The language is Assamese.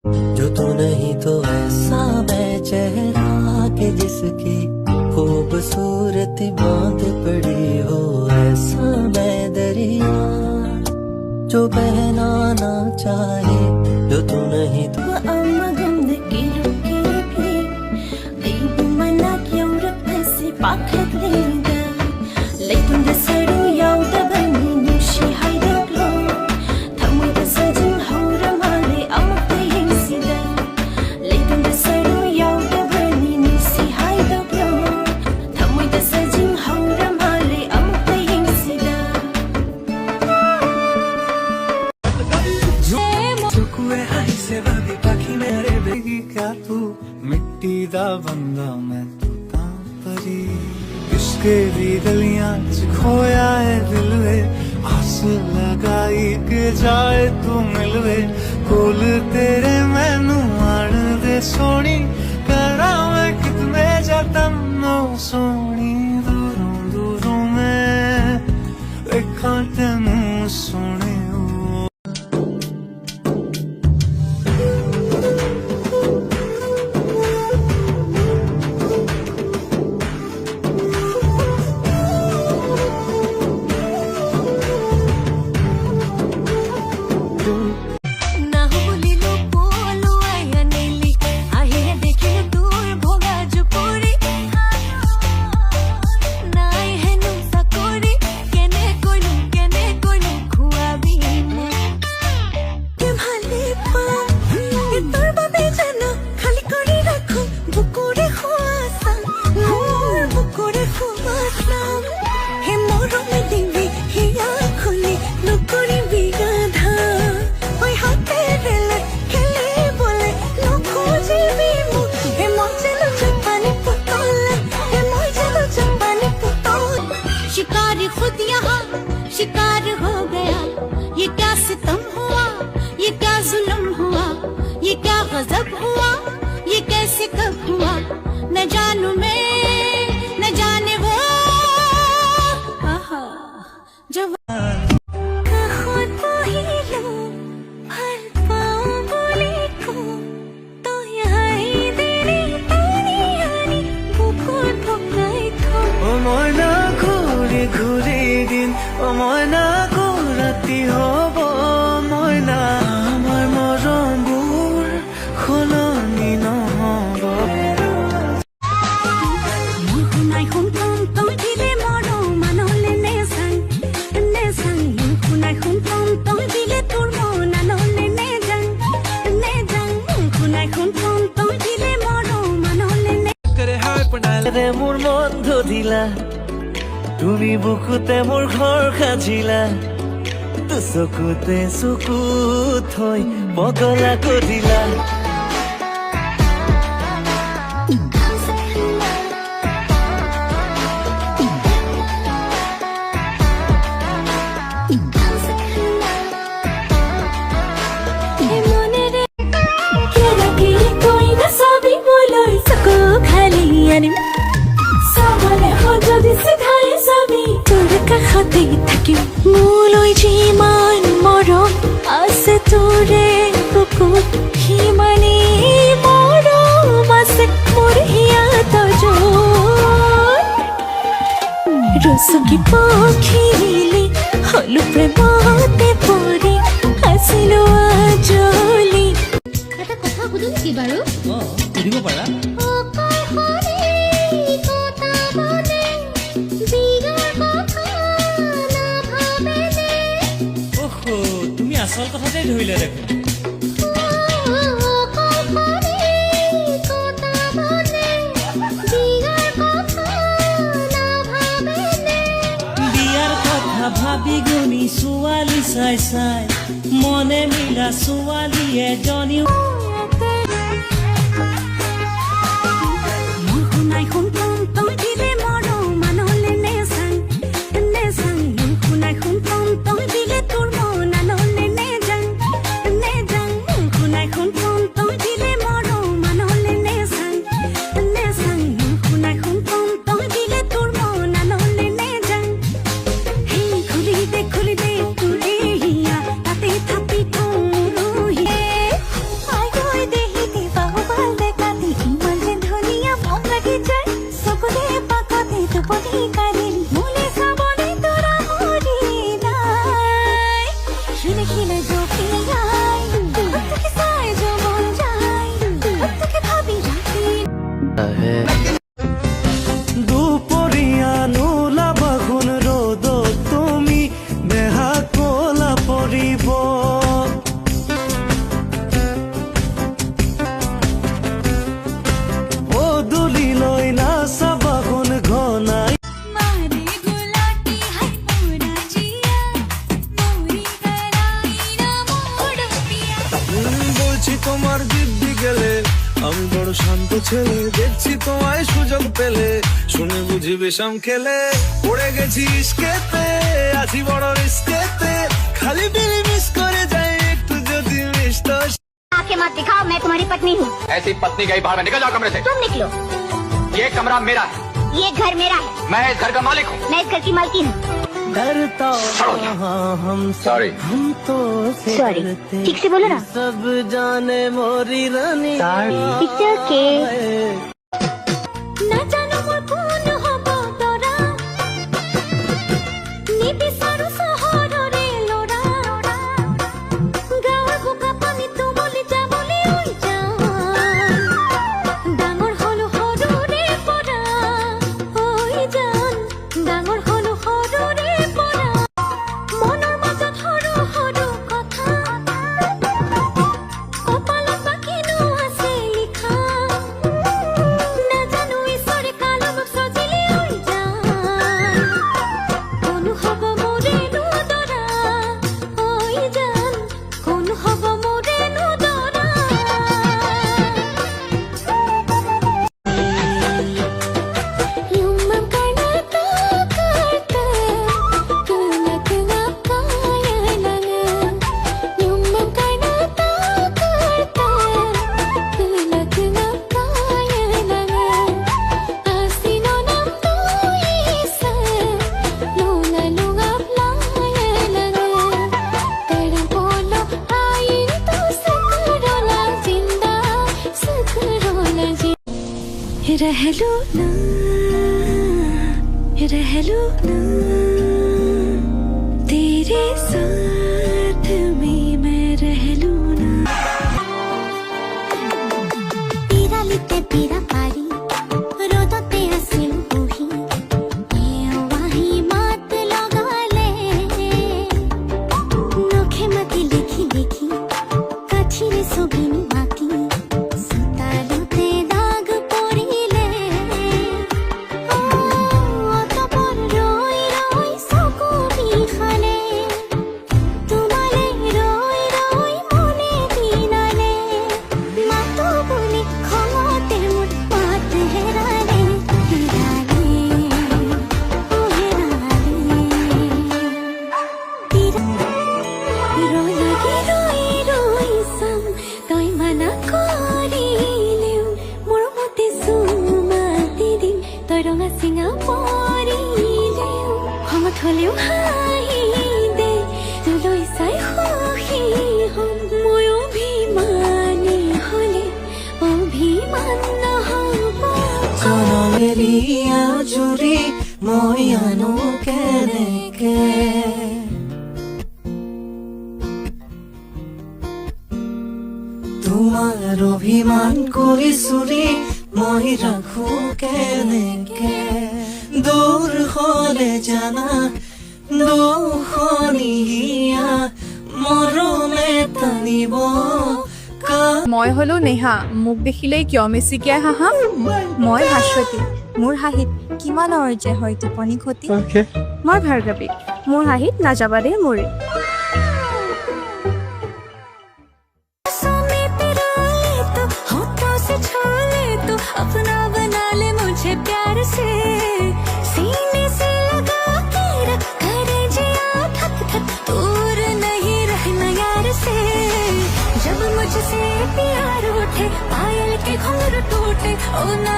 जो तू नहीं तो ऐसा मैं चेहरा के जिसकी खूबसूरती बांध पड़ी हो, ऐसा मैं दरिया जो बहना ना चाहे, जो तू नहीं तो क्या तू मिट्टी दा बंदा मैं तू तां परी, इश्के दी गलियां च खोया है दिल वे, आस लगाई के जाए तू मिलवे, कोल तेरे मैनू आन दे सोनी, करा मैं कितने जतन नो सोनी, दूरों दूरों मैं देखा तेनू सोने। खुद यहाँ शिकार हो गया, ये क्या सितम हुआ, ये क्या जुल्म हुआ, ये क्या गजब हुआ, ये कैसे कब हुआ, न जानू मैं न जाने वो जब खुद को ही लो भर पाऊं बोले को, तो यहाँ ही तेरी तानी यानी बुकुर भुकाई थो मना ঘুরে ঘুরে দিন ও ময়না রাতি হব ময়না, আমার মৰমবোৰ সলনি নহব। শুনাই শুনতম তই দিলে মৰম মানলে নেজান নেজান, শুনাই শুনতম তই দিলে তোৰ মন আনলে নেজান নেজান, শুনাই শুনতম তই দিলে মৰম মানলে কৰে হাই পনালে মোৰ মন ধৰিলা, তুমি বুকুতে মোৰ ঘৰ সাজিলা, তো চকুতে চকু থৈ পগলা কৰিলা। মোলৈ যিমান মৰম আছে তোৰে বুকুত, সিমানে মৰম আছে মোৰ হিয়াত ৰচকি পখিলি হলো প্ৰেমতে পৰি আছিলো আজলি। এটা কথা সুধো নেকি বাৰু? সুধিব পাৰা। তুমি আচল কথাতে ধৰিলে দেখোন। বিয়াৰ কথা ভাবি গুণি ছোৱালী চাই চাই মনে মিলা ছোৱালী এজনীও শুনাই শুনতম তই দিলে মৰম মানলে নেজান নেজান, শুনাই শুনতম তই দিলে তোৰ মন আনলে নেজান নেজান, শুনাই শুনতম তই দিলে মৰম মানলে নেজান নেজান, শুনাই শুনতম তই দিলে তোৰ মন আনলে নেজান। হেই খুলি দে তোৰে হিয়া তাতে থাপি তোৰ বলি কাদিন মনে সাবলে তোরা হরি নাই খিলে খিলে जो পিয়াই তোকে সাই जो মন যায় তোকে ভাবি রাতি है দুপৰীয়া নোলা বাগুন ৰ'দ তুমি দেহা কলা পৰিব পদূলি লৈ নাচা বাগুন ঘনাই मारे गुलाटी है पूरा जिया मोरी गलाई ना मोड़ पिया বলছি তোমার দিব্যি গেলে আমি বড় শান্ত ছেলে দেখছি তোমায় সুযোগ পেলে শুনে বুঝি বেশাম খেলে পড়ে গেছি ইস্কেতে আছি বড় রিস্কেতে খালি বিলি মিস করে যাই একটু যদি মিষ্ট आंखें मत दिखाओ मैं तुम्हारी पत्नी हूँ ऐसी पत्नी गई बाहर में निकल जाओ कमरे से। तुम निकलो ये कमरा मेरा है, ये घर मेरा है मैं इस घर का मालिक हूँ। मैं इस घर की मालकिन हूँ डरता हम सॉरी। हम तो से Sorry. डरते ठीक से बोलो ना। सब जाने मोरी रानी It's okay. না জানো মোর কোন হব তোরা নিবি সারু সহররে লোরা গাওয়ার বুকা পানি তো বলি যা বলি ওই যা ডাঙর হলো হররে পড়া ওই জান ডাঙর হলো হররে পড়া মনৰ মাজত হৰু হৰু কথা কপালত বাকিনো আছে লিখা নাজানো ঈশ্বৰে কালমক সজিলে ওই জান কোন হব মোৰে নুদৰা ওই জান কোন হব মোৰে নুদৰা यूं करना तो करता तुना तुना काया लगा यूं करना तो करता तुना तुना काया लगा आसीनो नाम तो ऐसा लूना लूंगा प्लाया लगा तेरे बोलो आइन तो सकरोला जिंदा सकरोला रहलू ना रहलू ना तेरे साथ में मैं रहलू ना पीरा लिते पीरा पारी रोदते हसीन बुही ये वाही मात लगाले नोखे मती लिखी लिखी काछिरे सोबिनी माकी सुतालुते दाग पड़िले অতপর রই রই সকমি খালে তোমালে রই রই মনে দিনালে মাতো বলি ক্ষমতে মোর পাত হেরালে হেরালে ও হেরালে রই লাগি রই রই সাম তই মানা করিলেও মোর মতে সুমাতি দিম তই ৰঙা চিঙা পৰিলেও খঙত হলেও হাঁহি দে তোলৈ চাই সুখী হম মই অভিমানী হলে অভিমান নহব মেৰি আজুৰি মই আনো কেনেকে তোমাৰ অভিমান কৰি চুৰি মই ৰাখো কেনেকে দূৰ হলে জানা দুখনিয়া মৰমে টানিব মই হলো নেহা মোক দেখিলেই কিয় মিচিকিয়াই হাঁহা মই ভাস্বতী মোৰ হাঁহিত কিমান অৰ্জে হয় টোপনি ক্ষতি মই ভাৰ্গৱী মোৰ হাঁহিত নাযাবা দেই মোৰে समेत ले तो होठों से छू ले तो अपना बना ले मुझे प्यार से सीने से लगा के रख करे जिया थक थक दूर नहीं रहना यार से जब मुझसे प्यार उठे पायल के घुंघरू टूटे ओ ना